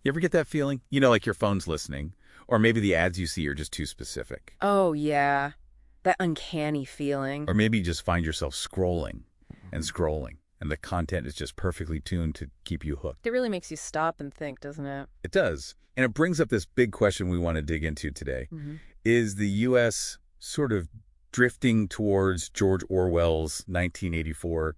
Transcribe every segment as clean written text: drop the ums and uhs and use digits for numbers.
You ever get that feeling? You know, like your phone's listening, or maybe the ads you see are just too specific. Oh, yeah. That uncanny feeling. Or maybe you just find yourself scrolling and scrolling, and the content is just perfectly tuned to keep you hooked. It really makes you stop and think, doesn't it? It does. And it brings up this big question we want to dig into today. Mm-hmm. Is the U.S. sort of drifting towards George Orwell's 1984,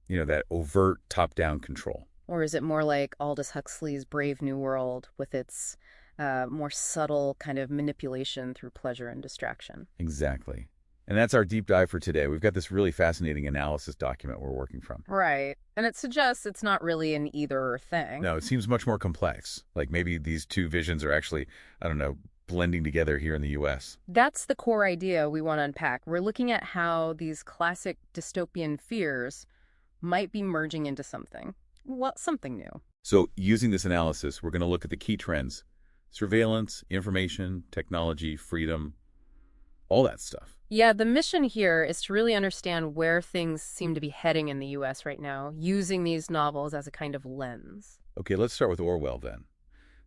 that overt top-down control? Or is it more like Aldous Huxley's Brave New World with its more subtle kind of manipulation through pleasure and distraction? Exactly. And that's our deep dive for today. We've got this really fascinating analysis document we're working from. Right. And it suggests it's not really an either thing. No, it seems much more complex. Like maybe these two visions are actually, I don't know, blending together here in the U.S. That's the core idea we want to unpack. We're looking at how these classic dystopian fears might be merging into something. Well, something new. So using this analysis, we're going to look at the key trends: surveillance, information, technology, freedom, all that stuff. Yeah, the mission here is to really understand where things seem to be heading in the U.S. right now, using these novels as a kind of lens. Okay, let's start with Orwell then.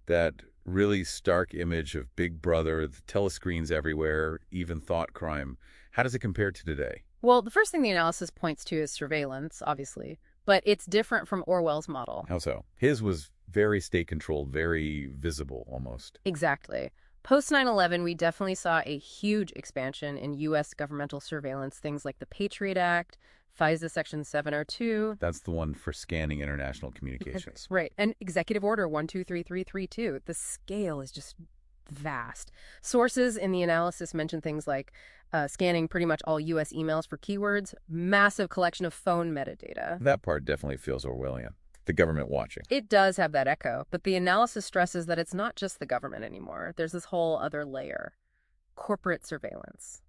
That really stark image of Big Brother, the telescreens everywhere, even thought crime. How does it compare to today? Well, the first thing the analysis points to is surveillance, obviously, but it's different from Orwell's model. How so? His was very state-controlled, very visible almost. Exactly. Post 9/11, we definitely saw a huge expansion in U.S. governmental surveillance, things like the Patriot Act, FISA Section 702. That's the one for scanning international communications. Right. And Executive Order 123332. The scale is just vast. Sources in the analysis mention things like scanning pretty much all U.S. emails for keywords, massive collection of phone metadata. That part definitely feels Orwellian. The government watching. It does have that echo, but the analysis stresses that it's not just the government anymore. There's this whole other layer: corporate surveillance.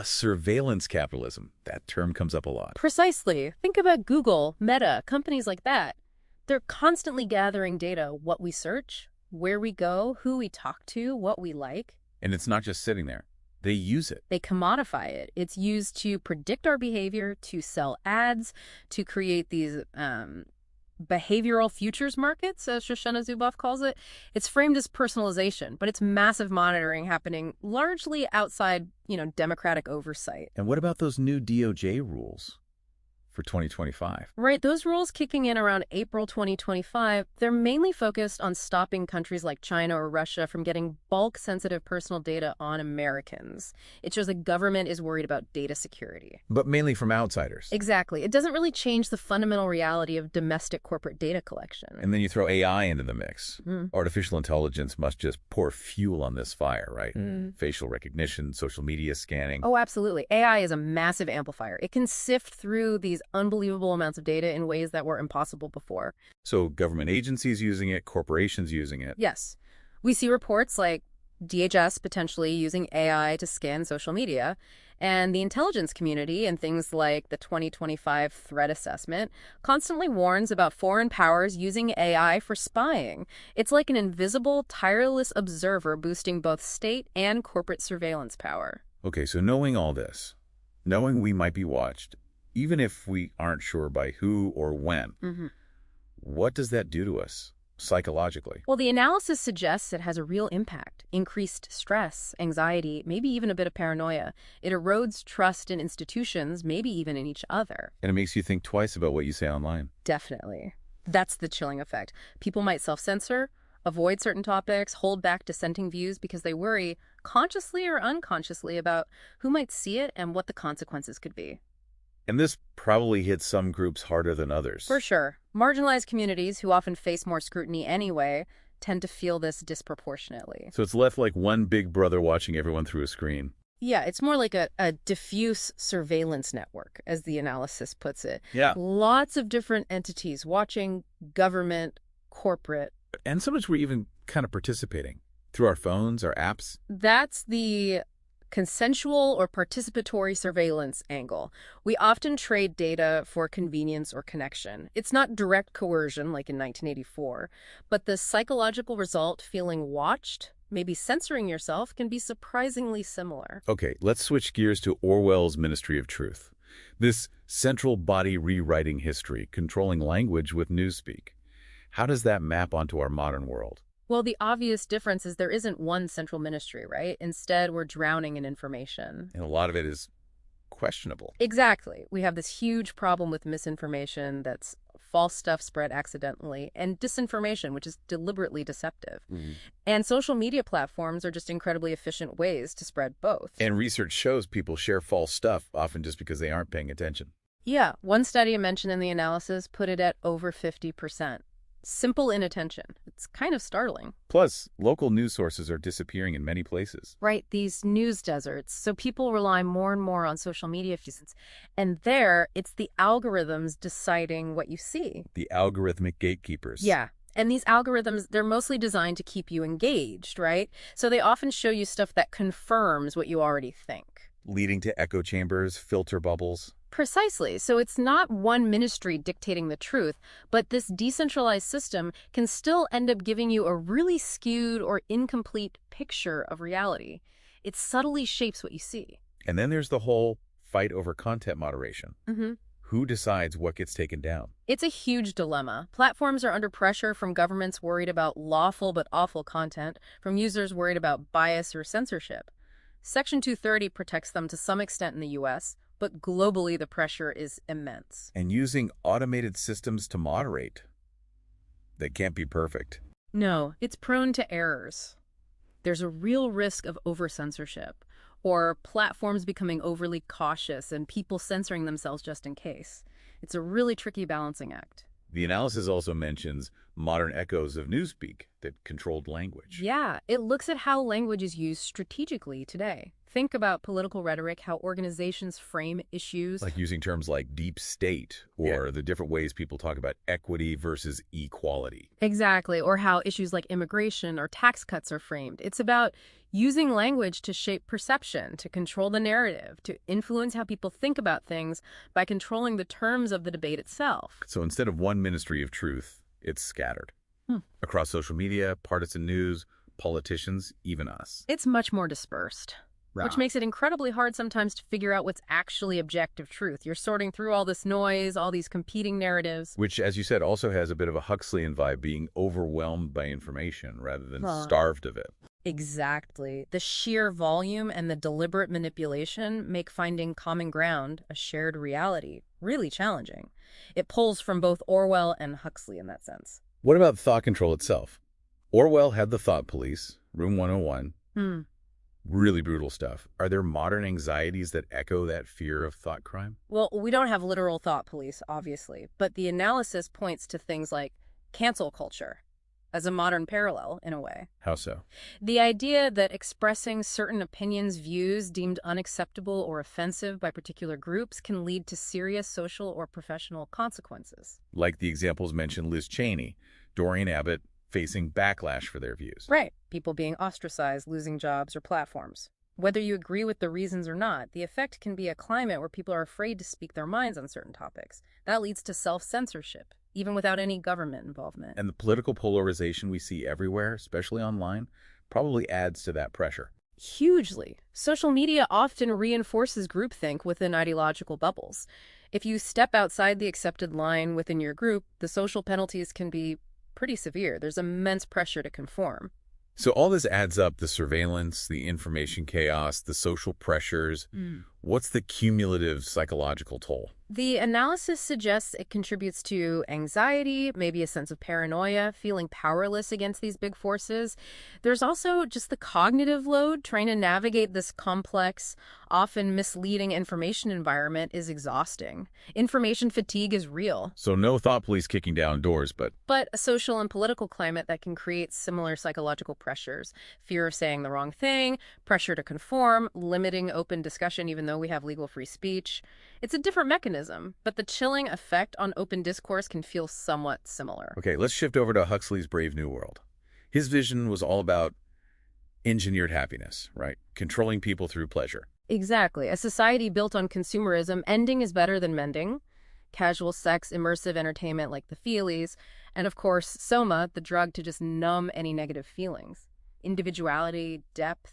Surveillance capitalism. That term comes up a lot. Precisely. Think about Google, Meta, companies like that. They're constantly gathering data: what we search, where we go, who we talk to, what we like. And it's not just sitting there. They use it. They commodify it. It's used to predict our behavior, to sell ads, to create these behavioral futures markets, as Shoshana Zuboff calls it. It's framed as personalization, but it's massive monitoring happening largely outside, democratic oversight. And what about those new DOJ rules for 2025? Right, those rules kicking in around April 2025, they're mainly focused on stopping countries like China or Russia from getting bulk sensitive personal data on Americans. It shows the government is worried about data security. But mainly from outsiders. Exactly. It doesn't really change the fundamental reality of domestic corporate data collection. And then you throw AI into the mix. Artificial intelligence must just pour fuel on this fire, right? Facial recognition, social media scanning. Oh, absolutely. AI is a massive amplifier. It can sift through these unbelievable amounts of data in ways that were impossible before. So government agencies using it, corporations using it. Yes. We see reports like DHS potentially using AI to scan social media, and the intelligence community and things like the 2025 threat assessment constantly warns about foreign powers using AI for spying. It's like an invisible, tireless observer boosting both state and corporate surveillance power. Okay, so knowing all this, knowing we might be watched, even if we aren't sure by who or when, what does that do to us psychologically? Well, the analysis suggests it has a real impact. Increased stress, anxiety, maybe even a bit of paranoia. It erodes trust in institutions, maybe even in each other. And it makes you think twice about what you say online. Definitely. That's the chilling effect. People might self-censor, avoid certain topics, hold back dissenting views because they worry, consciously or unconsciously, about who might see it and what the consequences could be. And this probably hits some groups harder than others. For sure. Marginalized communities, who often face more scrutiny anyway, tend to feel this disproportionately. So it's left like one big brother watching everyone through a screen. Yeah, it's more like a diffuse surveillance network, as the analysis puts it. Yeah. Lots of different entities watching: government, corporate. And sometimes we're even kind of participating through our phones, our apps. That's the consensual or participatory surveillance angle. We often trade data for convenience or connection. It's not direct coercion like in 1984, but the psychological result, feeling watched, maybe censoring yourself, can be surprisingly similar. Okay, let's switch gears to Orwell's Ministry of Truth. This central body rewriting history, controlling language with newspeak. How does that map onto our modern world? Well, the obvious difference is there isn't one central ministry, right? Instead, we're drowning in information. And a lot of it is questionable. Exactly. We have this huge problem with misinformation that's false stuff spread accidentally, and disinformation, which is deliberately deceptive. And social media platforms are just incredibly efficient ways to spread both. And research shows people share false stuff, often just because they aren't paying attention. Yeah, one study mentioned in the analysis put it at over 50%. Simple inattention. It's kind of startling. Plus, local news sources are disappearing in many places. Right, these news deserts. So people rely more and more on social media feeds. And there, it's the algorithms deciding what you see. The algorithmic gatekeepers. Yeah. And these algorithms, they're mostly designed to keep you engaged, right? So they often show you stuff that confirms what you already think. Leading to echo chambers, filter bubbles. Precisely. So it's not one ministry dictating the truth, but this decentralized system can still end up giving you a really skewed or incomplete picture of reality. It subtly shapes what you see. And then there's the whole fight over content moderation. Mm-hmm. Who decides what gets taken down? It's a huge dilemma. Platforms are under pressure from governments worried about lawful but awful content, from users worried about bias or censorship. Section 230 protects them to some extent in the U.S., but globally the pressure is immense. And using automated systems to moderate. They can't be perfect. No, it's prone to errors. There's a real risk of over-censorship, or platforms becoming overly cautious and people censoring themselves just in case. It's a really tricky balancing act. The analysis also mentions modern echoes of newspeak that controlled language. Yeah, it looks at how language is used strategically today. Think about political rhetoric, how organizations frame issues. Like using terms like deep state, or the different ways people talk about equity versus equality. Exactly, or how issues like immigration or tax cuts are framed. It's about using language to shape perception, to control the narrative, to influence how people think about things by controlling the terms of the debate itself. So instead of one ministry of truth, it's scattered. Across social media, partisan news, politicians, even us. It's much more dispersed. Which makes it incredibly hard sometimes to figure out what's actually objective truth. You're sorting through all this noise, all these competing narratives. Which, as you said, also has a bit of a Huxleyan vibe, being overwhelmed by information rather than starved of it. Exactly. The sheer volume and the deliberate manipulation make finding common ground, a shared reality, really challenging. It pulls from both Orwell and Huxley in that sense. What about thought control itself? Orwell had the thought police, Room 101. Really brutal stuff. Are there modern anxieties that echo that fear of thought crime? Well, we don't have literal thought police, obviously, but the analysis points to things like cancel culture as a modern parallel, in a way. How so? The idea that expressing certain opinions, views deemed unacceptable or offensive by particular groups can lead to serious social or professional consequences. Like the examples mentioned Liz Cheney, Dorian Abbott, facing backlash for their views. Right. People being ostracized, losing jobs or platforms. Whether you agree with the reasons or not, the effect can be a climate where people are afraid to speak their minds on certain topics. That leads to self-censorship, even without any government involvement. And the political polarization we see everywhere, especially online, probably adds to that pressure. Hugely. Social media often reinforces groupthink within ideological bubbles. If you step outside the accepted line within your group, the social penalties can be pretty severe. There's immense pressure to conform. So all this adds up, the surveillance, the information chaos, the social pressures. What's the cumulative psychological toll? The analysis suggests it contributes to anxiety, maybe a sense of paranoia, feeling powerless against these big forces. There's also just the cognitive load. Trying to navigate this complex, often misleading information environment is exhausting. Information fatigue is real. So no thought police kicking down doors, but a social and political climate that can create similar psychological pressures. Fear of saying the wrong thing, pressure to conform, limiting open discussion even though we have legal free speech. It's a different mechanism, but the chilling effect on open discourse can feel somewhat similar. Okay, let's shift over to Huxley's Brave New World. His vision was all about engineered happiness, right? Controlling people through pleasure. Exactly. A society built on consumerism, ending is better than mending. Casual sex, immersive entertainment like the feelies, and of course, soma, the drug to just numb any negative feelings. Individuality, depth,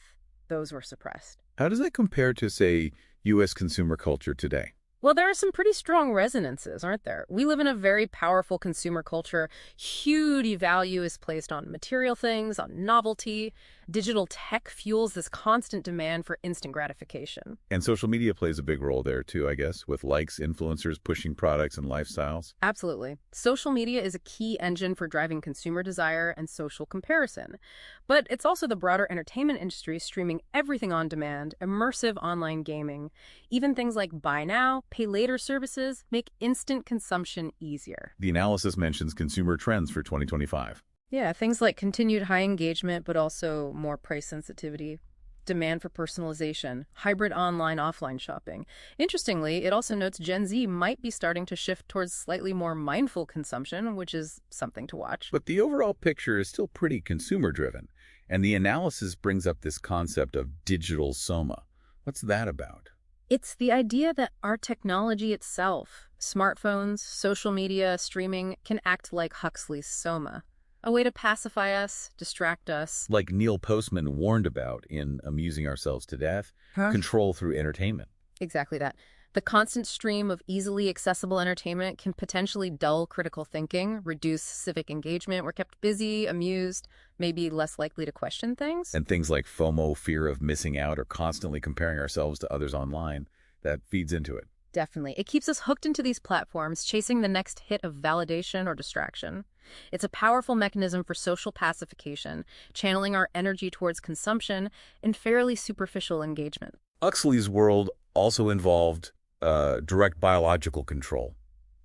those were suppressed. How does that compare to, say, U.S. consumer culture today? Well, there are some pretty strong resonances, aren't there? We live in a very powerful consumer culture. Huge value is placed on material things, on novelty. Digital tech fuels this constant demand for instant gratification. And social media plays a big role there too, I guess, with likes, influencers pushing products and lifestyles. Absolutely. Social media is a key engine for driving consumer desire and social comparison. But it's also the broader entertainment industry streaming everything on demand, immersive online gaming. Even things like buy now, pay later services make instant consumption easier. The analysis mentions consumer trends for 2025. Yeah, things like continued high engagement, but also more price sensitivity, demand for personalization, hybrid online-offline shopping. Interestingly, it also notes Gen Z might be starting to shift towards slightly more mindful consumption, which is something to watch. But the overall picture is still pretty consumer-driven, and the analysis brings up this concept of digital soma. What's that about? It's the idea that our technology itself, smartphones, social media, streaming, can act like Huxley's soma. A way to pacify us, distract us. Like Neil Postman warned about in Amusing Ourselves to Death, control through entertainment. Exactly that. The constant stream of easily accessible entertainment can potentially dull critical thinking, reduce civic engagement. We're kept busy, amused, maybe less likely to question things. And things like FOMO, fear of missing out, or constantly comparing ourselves to others online, that feeds into it. Definitely. It keeps us hooked into these platforms, chasing the next hit of validation or distraction. It's a powerful mechanism for social pacification, channeling our energy towards consumption and fairly superficial engagement. Huxley's world also involved direct biological control,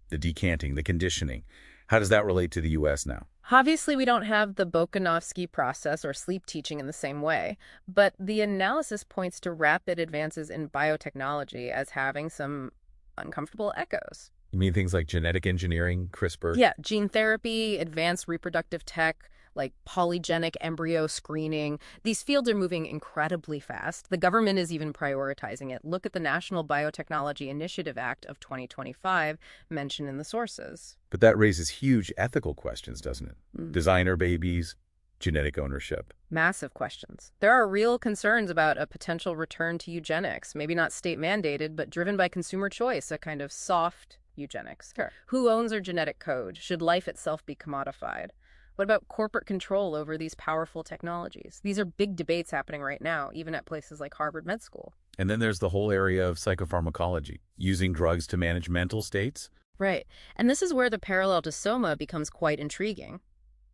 the decanting, the conditioning. How does that relate to the U.S. now? Obviously, we don't have the Bokanovsky process or sleep teaching in the same way, but the analysis points to rapid advances in biotechnology as having some uncomfortable echoes. You mean things like genetic engineering, CRISPR? Yeah, gene therapy, advanced reproductive tech, like polygenic embryo screening. These fields are moving incredibly fast. The government is even prioritizing it. Look at the National Biotechnology Initiative Act of 2025 mentioned in the sources. But that raises huge ethical questions, doesn't it? Designer babies, genetic ownership. Massive questions. There are real concerns about a potential return to eugenics, maybe not state mandated, but driven by consumer choice, a kind of soft eugenics. Sure. Who owns our genetic code? Should life itself be commodified? What about corporate control over these powerful technologies? These are big debates happening right now, even at places like Harvard Med School. And then there's the whole area of psychopharmacology, using drugs to manage mental states. Right. And this is where the parallel to soma becomes quite intriguing.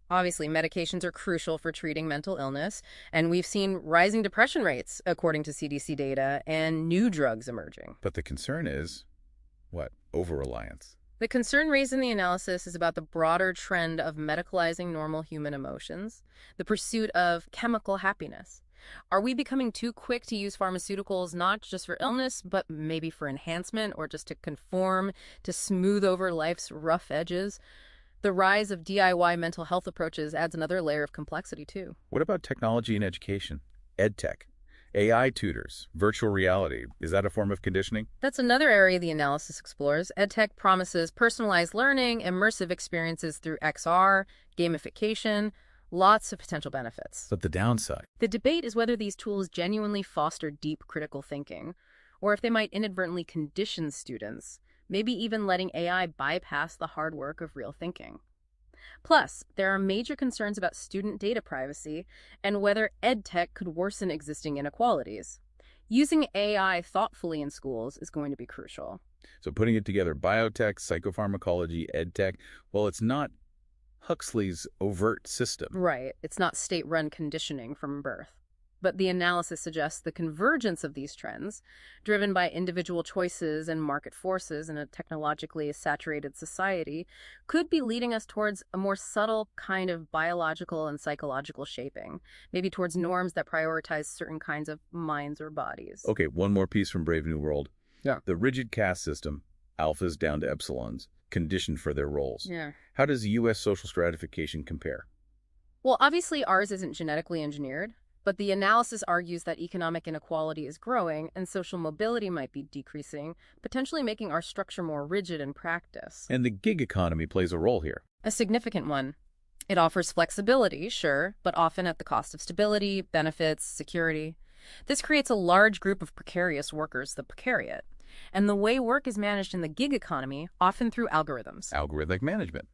Obviously, medications are crucial for treating mental illness, and we've seen rising depression rates, according to CDC data, and new drugs emerging. But the concern is, what? Over-reliance. The concern raised in the analysis is about the broader trend of medicalizing normal human emotions, the pursuit of chemical happiness. Are we becoming too quick to use pharmaceuticals not just for illness, but maybe for enhancement or just to conform, to smooth over life's rough edges? The rise of DIY mental health approaches adds another layer of complexity, too. What about technology in education? EdTech, AI tutors, virtual reality. Is that a form of conditioning? That's another area the analysis explores. EdTech promises personalized learning, immersive experiences through XR, gamification, lots of potential benefits. But the downside? The debate is whether these tools genuinely foster deep critical thinking, or if they might inadvertently condition students, maybe even letting AI bypass the hard work of real thinking. Plus, there are major concerns about student data privacy and whether EdTech could worsen existing inequalities. Using AI thoughtfully in schools is going to be crucial. So putting it together, biotech, psychopharmacology, EdTech, well, it's not Huxley's overt system. Right. It's not state-run conditioning from birth. But the analysis suggests the convergence of these trends, driven by individual choices and market forces in a technologically saturated society, could be leading us towards a more subtle kind of biological and psychological shaping, maybe towards norms that prioritize certain kinds of minds or bodies. Okay, one more piece from Brave New World. Yeah. The rigid caste system, alphas down to epsilons, conditioned for their roles. Yeah. How does U.S. social stratification compare? Well, obviously ours isn't genetically engineered, but the analysis argues that economic inequality is growing and social mobility might be decreasing, potentially making our structure more rigid in practice. And the gig economy plays a role here. A significant one. It offers flexibility, sure, but often at the cost of stability, benefits, security. This creates a large group of precarious workers, the precariat. And the way work is managed in the gig economy, often through algorithms. Algorithmic management.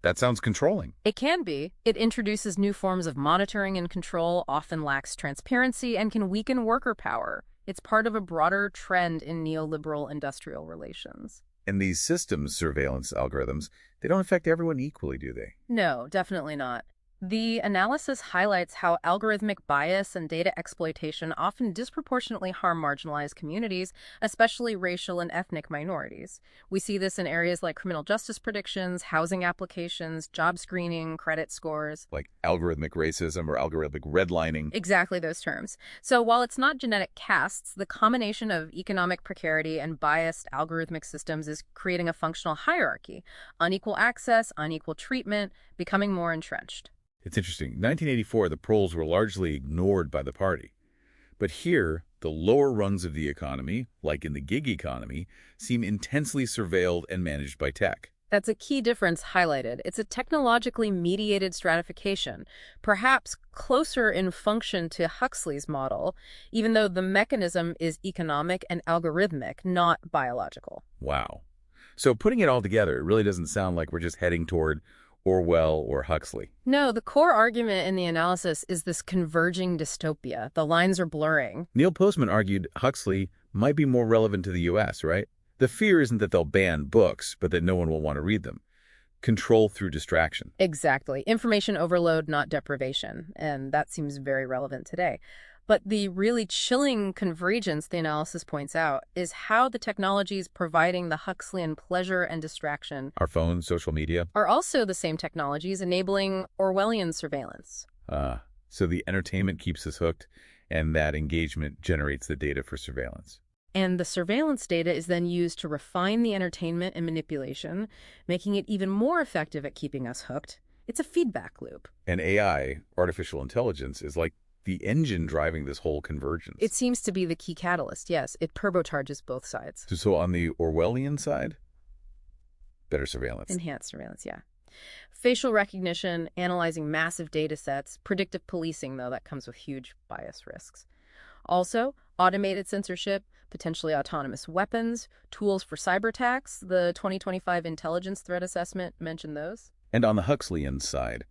That sounds controlling. It can be. It introduces new forms of monitoring and control, often lacks transparency, and can weaken worker power. It's part of a broader trend in neoliberal industrial relations. And these systems surveillance algorithms, they don't affect everyone equally, do they? No, definitely not. The analysis highlights how algorithmic bias and data exploitation often disproportionately harm marginalized communities, especially racial and ethnic minorities. We see this in areas like criminal justice predictions, housing applications, job screening, credit scores. Like algorithmic racism or algorithmic redlining. Exactly those terms. So while it's not genetic castes, the combination of economic precarity and biased algorithmic systems is creating a functional hierarchy. Unequal access, unequal treatment, becoming more entrenched. It's interesting. 1984, the proles were largely ignored by the party. But here, the lower rungs of the economy, like in the gig economy, seem intensely surveilled and managed by tech. That's a key difference highlighted. It's a technologically mediated stratification, perhaps closer in function to Huxley's model, even though the mechanism is economic and algorithmic, not biological. Wow. So putting it all together, it really doesn't sound like we're just heading toward Orwell or Huxley. No, the core argument in the analysis is this converging dystopia. The lines are blurring. Neil Postman argued Huxley might be more relevant to the U.S., right? The fear isn't that they'll ban books, but that no one will want to read them. Control through distraction. Exactly. Information overload, not deprivation. And that seems very relevant today. But the really chilling convergence the analysis points out is how the technologies providing the Huxleyan pleasure and distraction, Our phones, social media. are also the same technologies enabling Orwellian surveillance. So the entertainment keeps us hooked, and that engagement generates the data for surveillance. And the surveillance data is then used to refine the entertainment and manipulation, making it even more effective at keeping us hooked. It's a feedback loop. And AI, artificial intelligence, is like the engine driving this whole convergence. It seems to be the key catalyst, yes. It turbocharges both sides. So on the Orwellian side, better surveillance. Enhanced surveillance, yeah. Facial recognition, analyzing massive data sets, predictive policing, though, that comes with huge bias risks. Also, automated censorship, potentially autonomous weapons, tools for cyber attacks. The 2025 intelligence threat assessment mentioned those. And on the Huxleyan side,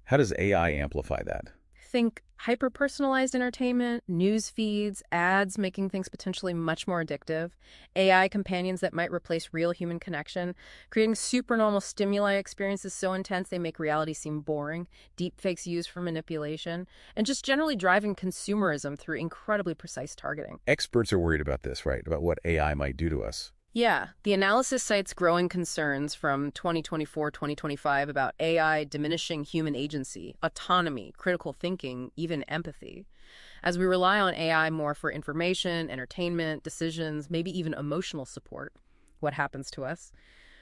how does AI amplify that? Think hyper-personalized entertainment, news feeds, ads making things potentially much more addictive, AI companions that might replace real human connection, creating supernormal stimuli experiences so intense they make reality seem boring, deepfakes used for manipulation, and just generally driving consumerism through incredibly precise targeting. Experts are worried about this, right? About what AI might do to us. Yeah, the analysis cites growing concerns from 2024-2025 about AI diminishing human agency, autonomy, critical thinking, even empathy. As we rely on AI more for information, entertainment, decisions, maybe even emotional support, what happens to us?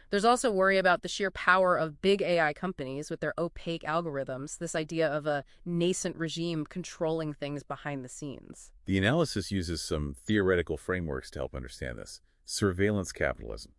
There's also worry about the sheer power of big AI companies with their opaque algorithms, this idea of a nascent regime controlling things behind the scenes. The analysis uses some theoretical frameworks to help understand this. Surveillance capitalism,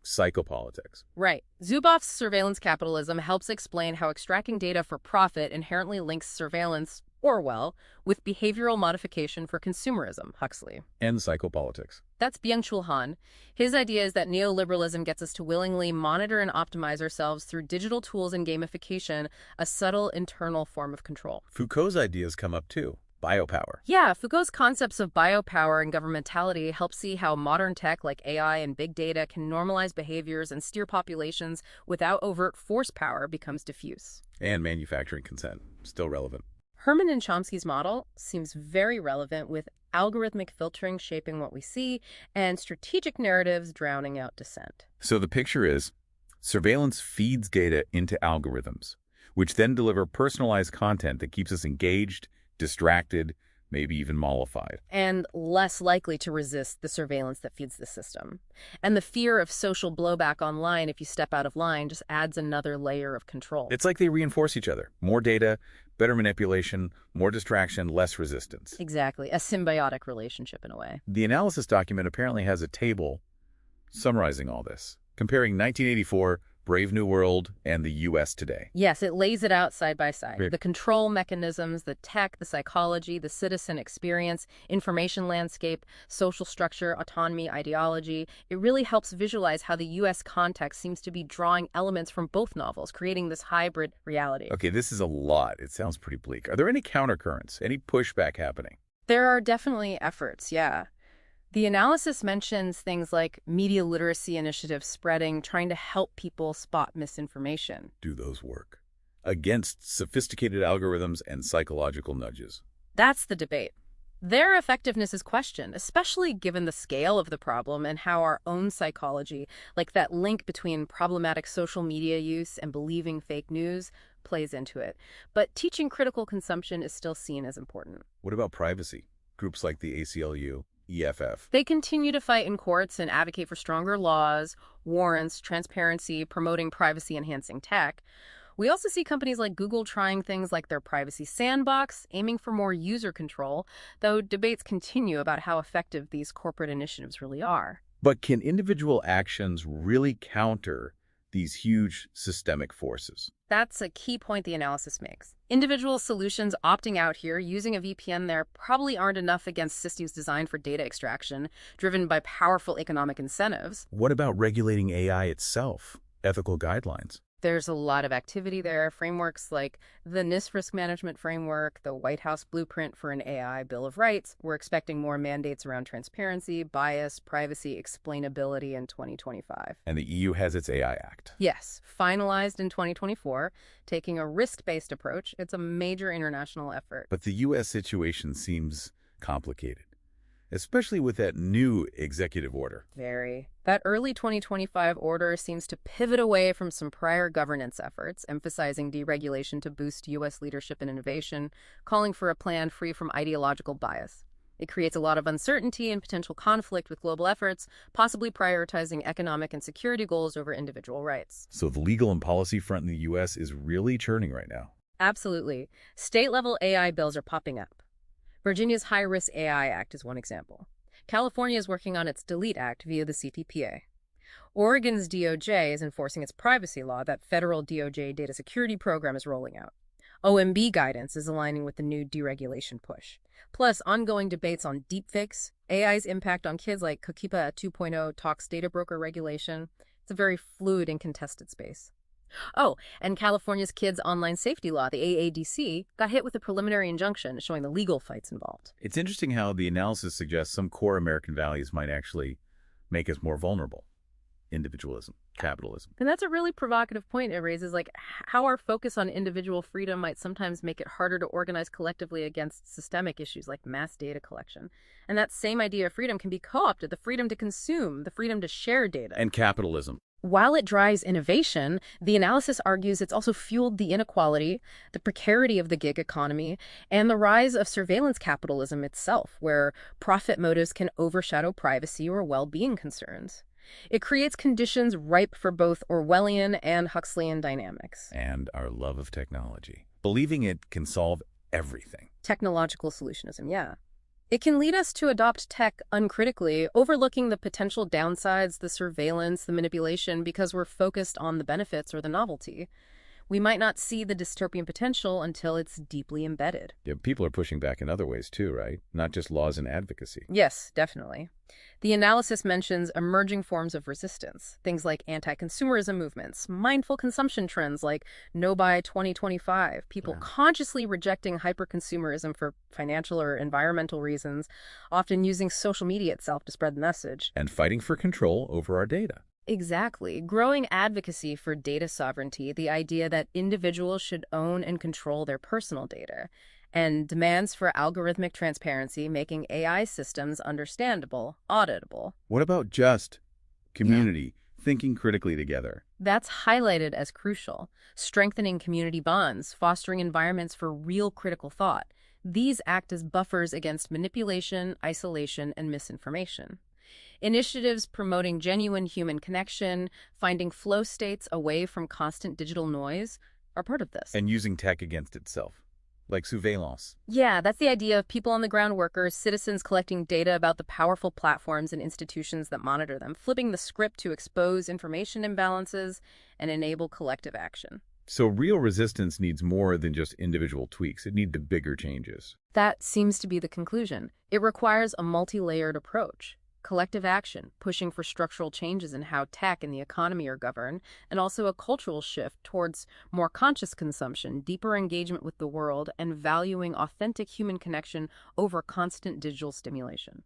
psychopolitics. Right. Zuboff's surveillance capitalism helps explain how extracting data for profit inherently links surveillance, Orwell, with behavioral modification for consumerism, Huxley. And psychopolitics. That's Byung-Chul Han. His idea is that neoliberalism gets us to willingly monitor and optimize ourselves through digital tools and gamification, a subtle internal form of control. Foucault's ideas come up too. Biopower. Yeah, Foucault's concepts of biopower and governmentality help see how modern tech like AI and big data can normalize behaviors and steer populations without overt force power becomes diffuse. And manufacturing consent, still relevant. Herman and Chomsky's model seems very relevant, with algorithmic filtering shaping what we see and strategic narratives drowning out dissent. So the picture is, surveillance feeds data into algorithms, which then deliver personalized content that keeps us engaged, distracted, maybe even mollified. And less likely to resist the surveillance that feeds the system. And the fear of social blowback online if you step out of line just adds another layer of control. It's like they reinforce each other. More data, better manipulation, more distraction, less resistance. Exactly. A symbiotic relationship in a way. The analysis document apparently has a table summarizing all this, comparing 1984 Brave New World and the U.S. today. Yes, it lays it out side by side. Right. The control mechanisms, the tech, the psychology, the citizen experience, information landscape, social structure, autonomy, ideology. It really helps visualize how the U.S. context seems to be drawing elements from both novels, creating this hybrid reality. Okay, this is a lot. It sounds pretty bleak. Are there any countercurrents, any pushback happening? There are definitely efforts, yeah. The analysis mentions things like media literacy initiatives spreading, trying to help people spot misinformation. Do those work? Against sophisticated algorithms and psychological nudges. That's the debate. Their effectiveness is questioned, especially given the scale of the problem and how our own psychology, like that link between problematic social media use and believing fake news, plays into it. But teaching critical consumption is still seen as important. What about privacy? Groups like the ACLU, EFF. They continue to fight in courts and advocate for stronger laws, warrants, transparency, promoting privacy-enhancing tech. We also see companies like Google trying things like their privacy sandbox, aiming for more user control, though debates continue about how effective these corporate initiatives really are. But can individual actions really counter these huge systemic forces? That's a key point the analysis makes. Individual solutions opting out here, using a VPN there, probably aren't enough against systems designed for data extraction, driven by powerful economic incentives. What about regulating AI itself? Ethical guidelines? There's a lot of activity there. Frameworks like the NIST Risk Management Framework, the White House Blueprint for an AI Bill of Rights. We're expecting more mandates around transparency, bias, privacy, explainability in 2025. And the EU has its AI Act. Yes, finalized in 2024, taking a risk-based approach. It's a major international effort. But the U.S. situation seems complicated, especially with that new executive order. Very. That early 2025 order seems to pivot away from some prior governance efforts, emphasizing deregulation to boost U.S. leadership and innovation, calling for a plan free from ideological bias. It creates a lot of uncertainty and potential conflict with global efforts, possibly prioritizing economic and security goals over individual rights. So the legal and policy front in the U.S. is really churning right now. Absolutely. State-level AI bills are popping up. Virginia's High-Risk AI Act is one example. California is working on its Delete Act via the CTPA. Oregon's DOJ is enforcing its privacy law that federal DOJ data security program is rolling out. OMB guidance is aligning with the new deregulation push. Plus, ongoing debates on deepfakes, AI's impact on kids like Coquipa 2.0 talks data broker regulation. It's a very fluid and contested space. Oh, and California's Kids Online Safety Law, the AADC, got hit with a preliminary injunction showing the legal fights involved. It's interesting how the analysis suggests some core American values might actually make us more vulnerable. Individualism, capitalism. And that's a really provocative point it raises, like how our focus on individual freedom might sometimes make it harder to organize collectively against systemic issues like mass data collection. And that same idea of freedom can be co-opted, the freedom to consume, the freedom to share data. And capitalism. While it drives innovation, the analysis argues it's also fueled the inequality, the precarity of the gig economy, and the rise of surveillance capitalism itself, where profit motives can overshadow privacy or well-being concerns. It creates conditions ripe for both Orwellian and Huxleyan dynamics. And our love of technology. Believing it can solve everything. Technological solutionism, yeah. It can lead us to adopt tech uncritically, overlooking the potential downsides, the surveillance, the manipulation, because we're focused on the benefits or the novelty. We might not see the dystopian potential until it's deeply embedded. Yeah, people are pushing back in other ways too, right? Not just laws and advocacy. Yes, definitely. The analysis mentions emerging forms of resistance, things like anti-consumerism movements, mindful consumption trends like No Buy 2025, people consciously rejecting hyper-consumerism for financial or environmental reasons, often using social media itself to spread the message. And fighting for control over our data. Exactly. Growing advocacy for data sovereignty, the idea that individuals should own and control their personal data, and demands for algorithmic transparency, making AI systems understandable, auditable. What about just community, thinking critically together? That's highlighted as crucial, strengthening community bonds, fostering environments for real critical thought. These act as buffers against manipulation, isolation, and misinformation. Initiatives promoting genuine human connection, finding flow states away from constant digital noise, are part of this. And using tech against itself. like surveillance. Yeah, that's the idea of people on the ground workers, citizens collecting data about the powerful platforms and institutions that monitor them, flipping the script to expose information imbalances and enable collective action. So real resistance needs more than just individual tweaks. It needs bigger changes. That seems to be the conclusion. It requires a multi-layered approach. Collective action, pushing for structural changes in how tech and the economy are governed, and also a cultural shift towards more conscious consumption, deeper engagement with the world, and valuing authentic human connection over constant digital stimulation.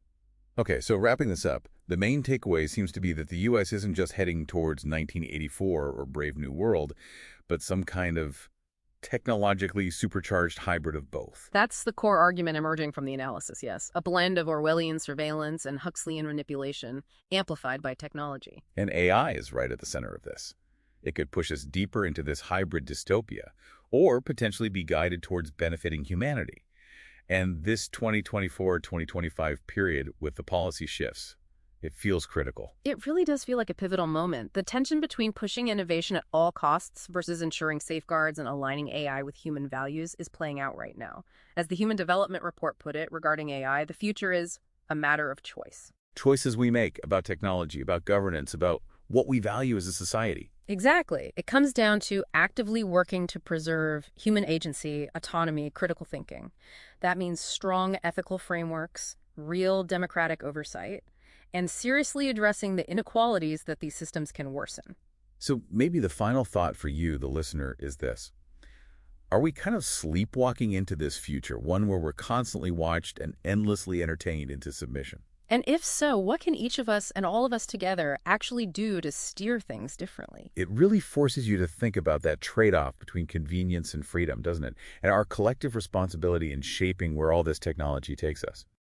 Okay, so wrapping this up, the main takeaway seems to be that the U.S. isn't just heading towards 1984 or Brave New World, but some kind of technologically supercharged hybrid of both. That's the core argument emerging from the analysis, yes. A blend of Orwellian surveillance and Huxleyan manipulation, amplified by technology. And AI is right at the center of this. It could push us deeper into this hybrid dystopia, or potentially be guided towards benefiting humanity. And this 2024-2025 period with the policy shifts, it feels critical. It really does feel like a pivotal moment. The tension between pushing innovation at all costs versus ensuring safeguards and aligning AI with human values is playing out right now. As the Human Development Report put it regarding AI, the future is a matter of choice. Choices we make about technology, about governance, about what we value as a society. Exactly. It comes down to actively working to preserve human agency, autonomy, critical thinking. That means strong ethical frameworks, real democratic oversight, and seriously addressing the inequalities that these systems can worsen. So maybe the final thought for you, the listener, is this. Are we kind of sleepwalking into this future, one where we're constantly watched and endlessly entertained into submission? And if so, what can each of us and all of us together actually do to steer things differently? It really forces you to think about that trade-off between convenience and freedom, doesn't it? And our collective responsibility in shaping where all this technology takes us.